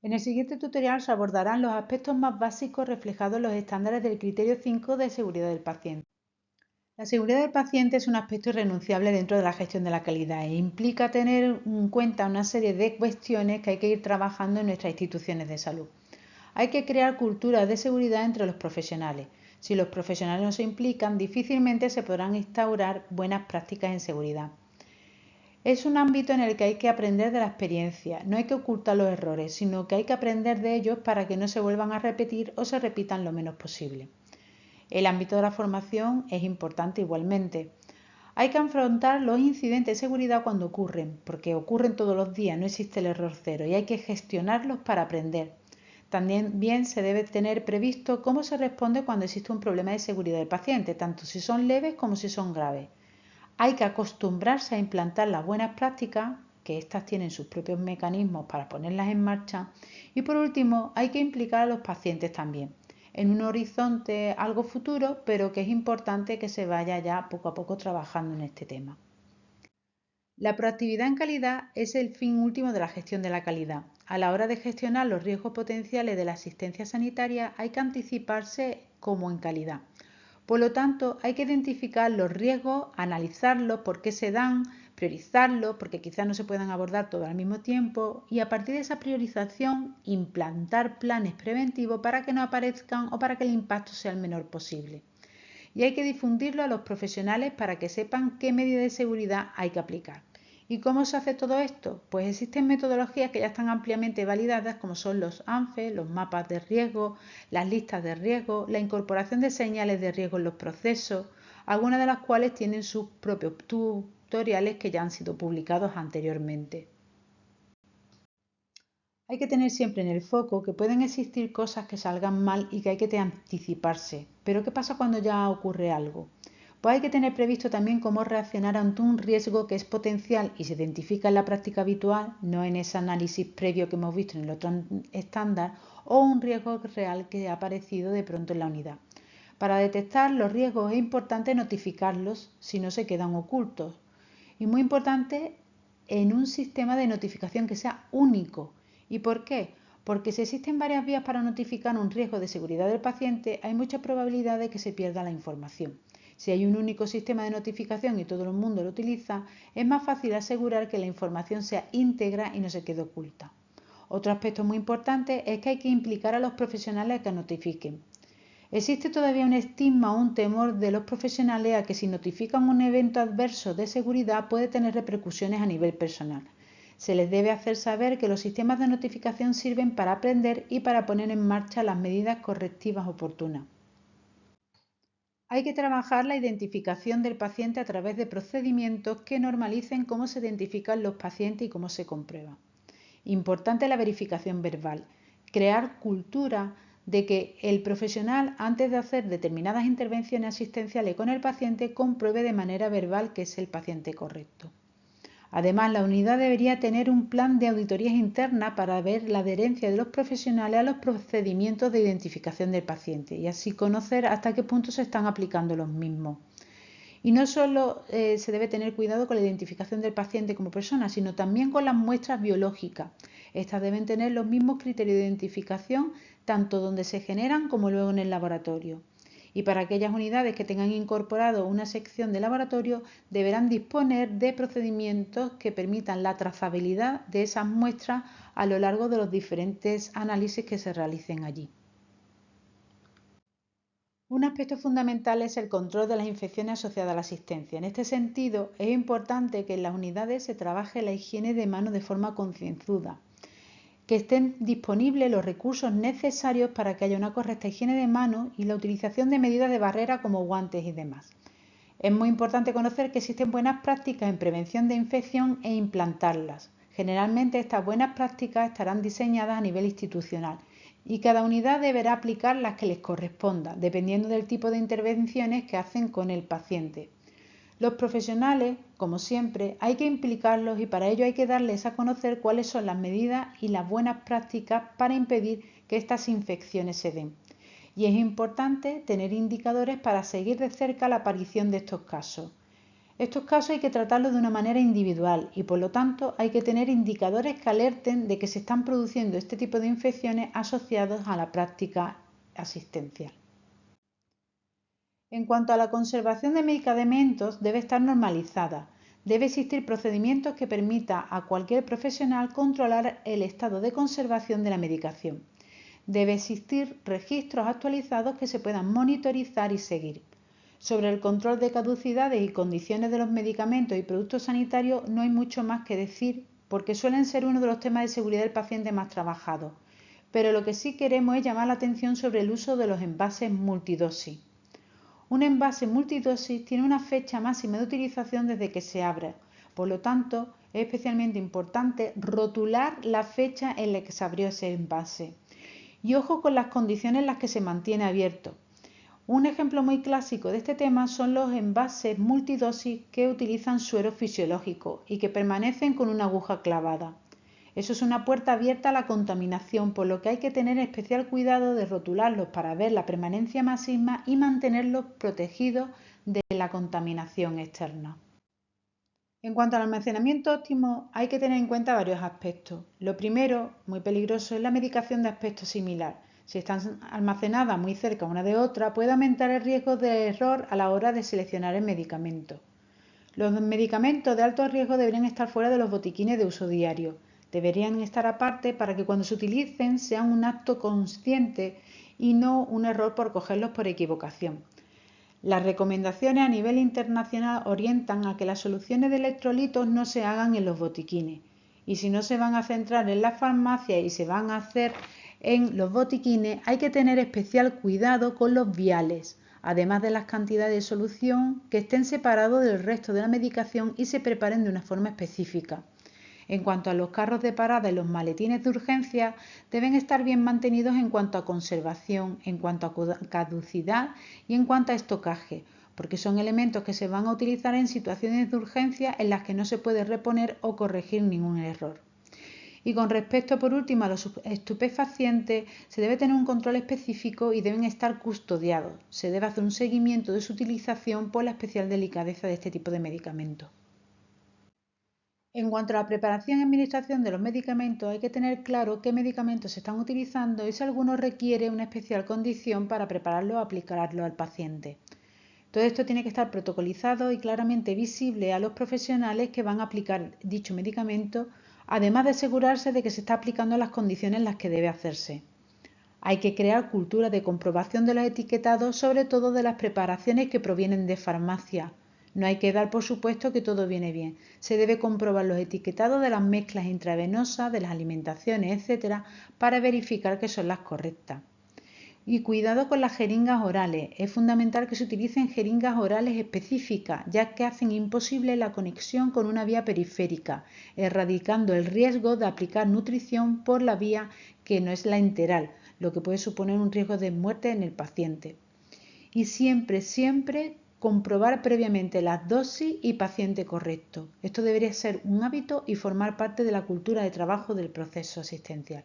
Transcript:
En el siguiente tutorial se abordarán los aspectos más básicos reflejados en los estándares del criterio 5 de seguridad del paciente. La seguridad del paciente es un aspecto irrenunciable dentro de la gestión de la calidad e implica tener en cuenta una serie de cuestiones que hay que ir trabajando en nuestras instituciones de salud. Hay que crear culturas de seguridad entre los profesionales. Si los profesionales no se implican, difícilmente se podrán instaurar buenas prácticas en seguridad. Es un ámbito en el que hay que aprender de la experiencia, no hay que ocultar los errores, sino que hay que aprender de ellos para que no se vuelvan a repetir o se repitan lo menos posible. El ámbito de la formación es importante igualmente. Hay que afrontar los incidentes de seguridad cuando ocurren, porque ocurren todos los días, no existe el error cero y hay que gestionarlos para aprender. También bien se debe tener previsto cómo se responde cuando existe un problema de seguridad del paciente, tanto si son leves como si son graves. Hay que acostumbrarse a implantar las buenas prácticas, que éstas tienen sus propios mecanismos para ponerlas en marcha. Y por último, hay que implicar a los pacientes también, en un horizonte algo futuro, pero que es importante que se vaya ya poco a poco trabajando en este tema. La proactividad en calidad es el fin último de la gestión de la calidad. A la hora de gestionar los riesgos potenciales de la asistencia sanitaria hay que anticiparse como en calidad. Por lo tanto, hay que identificar los riesgos, analizarlos, por qué se dan, priorizarlos, porque quizás no se puedan abordar todos al mismo tiempo, y a partir de esa priorización implantar planes preventivos para que no aparezcan o para que el impacto sea el menor posible. Y hay que difundirlo a los profesionales para que sepan qué medidas de seguridad hay que aplicar. ¿Y cómo se hace todo esto? Pues existen metodologías que ya están ampliamente validadas, como son los ANFE, los mapas de riesgo, las listas de riesgo, la incorporación de señales de riesgo en los procesos, algunas de las cuales tienen sus propios tutoriales que ya han sido publicados anteriormente. Hay que tener siempre en el foco que pueden existir cosas que salgan mal y que hay que anticiparse. Pero ¿qué pasa cuando ya ocurre algo? Pues hay que tener previsto también cómo reaccionar ante un riesgo que es potencial y se identifica en la práctica habitual, no en ese análisis previo que hemos visto en el otro estándar, o un riesgo real que ha aparecido de pronto en la unidad. Para detectar los riesgos es importante notificarlos si no se quedan ocultos. Y muy importante en un sistema de notificación que sea único. ¿Y por qué? Porque si existen varias vías para notificar un riesgo de seguridad del paciente, hay mucha probabilidad de que se pierda la información. Si hay un único sistema de notificación y todo el mundo lo utiliza, es más fácil asegurar que la información sea íntegra y no se quede oculta. Otro aspecto muy importante es que hay que implicar a los profesionales a que notifiquen. Existe todavía un estigma o un temor de los profesionales a que si notifican un evento adverso de seguridad puede tener repercusiones a nivel personal. Se les debe hacer saber que los sistemas de notificación sirven para aprender y para poner en marcha las medidas correctivas oportunas. Hay que trabajar la identificación del paciente a través de procedimientos que normalicen cómo se identifican los pacientes y cómo se comprueba. Importante la verificación verbal. Crear cultura de que el profesional, antes de hacer determinadas intervenciones asistenciales con el paciente, compruebe de manera verbal que es el paciente correcto. Además, la unidad debería tener un plan de auditorías internas para ver la adherencia de los profesionales a los procedimientos de identificación del paciente y así conocer hasta qué punto se están aplicando los mismos. Y no solo se debe tener cuidado con la identificación del paciente como persona, sino también con las muestras biológicas. Estas deben tener los mismos criterios de identificación tanto donde se generan como luego en el laboratorio. Y para aquellas unidades que tengan incorporado una sección de laboratorio, deberán disponer de procedimientos que permitan la trazabilidad de esas muestras a lo largo de los diferentes análisis que se realicen allí. Un aspecto fundamental es el control de las infecciones asociadas a la asistencia. En este sentido, es importante que en las unidades se trabaje la higiene de manos de forma concienzuda, que estén disponibles los recursos necesarios para que haya una correcta higiene de manos y la utilización de medidas de barrera como guantes y demás. Es muy importante conocer que existen buenas prácticas en prevención de infección e implantarlas. Generalmente estas buenas prácticas estarán diseñadas a nivel institucional y cada unidad deberá aplicar las que les corresponda, dependiendo del tipo de intervenciones que hacen con el paciente. Los profesionales, como siempre, hay que implicarlos y para ello hay que darles a conocer cuáles son las medidas y las buenas prácticas para impedir que estas infecciones se den. Y es importante tener indicadores para seguir de cerca la aparición de estos casos. Estos casos hay que tratarlos de una manera individual y por lo tanto hay que tener indicadores que alerten de que se están produciendo este tipo de infecciones asociados a la práctica asistencial. En cuanto a la conservación de medicamentos, debe estar normalizada. Debe existir procedimientos que permitan a cualquier profesional controlar el estado de conservación de la medicación. Debe existir registros actualizados que se puedan monitorizar y seguir. Sobre el control de caducidades y condiciones de los medicamentos y productos sanitarios no hay mucho más que decir porque suelen ser uno de los temas de seguridad del paciente más trabajados. Pero lo que sí queremos es llamar la atención sobre el uso de los envases multidosis. Un envase multidosis tiene una fecha máxima de utilización desde que se abre. Por lo tanto, es especialmente importante rotular la fecha en la que se abrió ese envase. Y ojo con las condiciones en las que se mantiene abierto. Un ejemplo muy clásico de este tema son los envases multidosis que utilizan suero fisiológico y que permanecen con una aguja clavada. Eso es una puerta abierta a la contaminación, por lo que hay que tener especial cuidado de rotularlos para ver la permanencia máxima y mantenerlos protegidos de la contaminación externa. En cuanto al almacenamiento óptimo, hay que tener en cuenta varios aspectos. Lo primero, muy peligroso, es la medicación de aspecto similar. Si están almacenadas muy cerca una de otra, puede aumentar el riesgo de error a la hora de seleccionar el medicamento. Los medicamentos de alto riesgo deberían estar fuera de los botiquines de uso diario. Deberían estar aparte para que cuando se utilicen sean un acto consciente y no un error por cogerlos por equivocación. Las recomendaciones a nivel internacional orientan a que las soluciones de electrolitos no se hagan en los botiquines. Y si no se van a centrar en las farmacias y se van a hacer en los botiquines, hay que tener especial cuidado con los viales, además de las cantidades de solución que estén separados del resto de la medicación y se preparen de una forma específica. En cuanto a los carros de parada y los maletines de urgencia, deben estar bien mantenidos en cuanto a conservación, en cuanto a caducidad y en cuanto a estocaje, porque son elementos que se van a utilizar en situaciones de urgencia en las que no se puede reponer o corregir ningún error. Y con respecto, por último, a los estupefacientes, se debe tener un control específico y deben estar custodiados. Se debe hacer un seguimiento de su utilización por la especial delicadeza de este tipo de medicamentos. En cuanto a la preparación y administración de los medicamentos, hay que tener claro qué medicamentos se están utilizando y si alguno requiere una especial condición para prepararlo o aplicarlo al paciente. Todo esto tiene que estar protocolizado y claramente visible a los profesionales que van a aplicar dicho medicamento, además de asegurarse de que se está aplicando las condiciones en las que debe hacerse. Hay que crear cultura de comprobación de los etiquetados, sobre todo de las preparaciones que provienen de farmacia. No hay que dar por supuesto que todo viene bien. Se debe comprobar los etiquetados de las mezclas intravenosas, de las alimentaciones, etcétera, para verificar que son las correctas. Y cuidado con las jeringas orales. Es fundamental que se utilicen jeringas orales específicas, ya que hacen imposible la conexión con una vía periférica, erradicando el riesgo de aplicar nutrición por la vía que no es la enteral, lo que puede suponer un riesgo de muerte en el paciente. Y siempre comprobar previamente las dosis y paciente correcto. Esto debería ser un hábito y formar parte de la cultura de trabajo del proceso asistencial.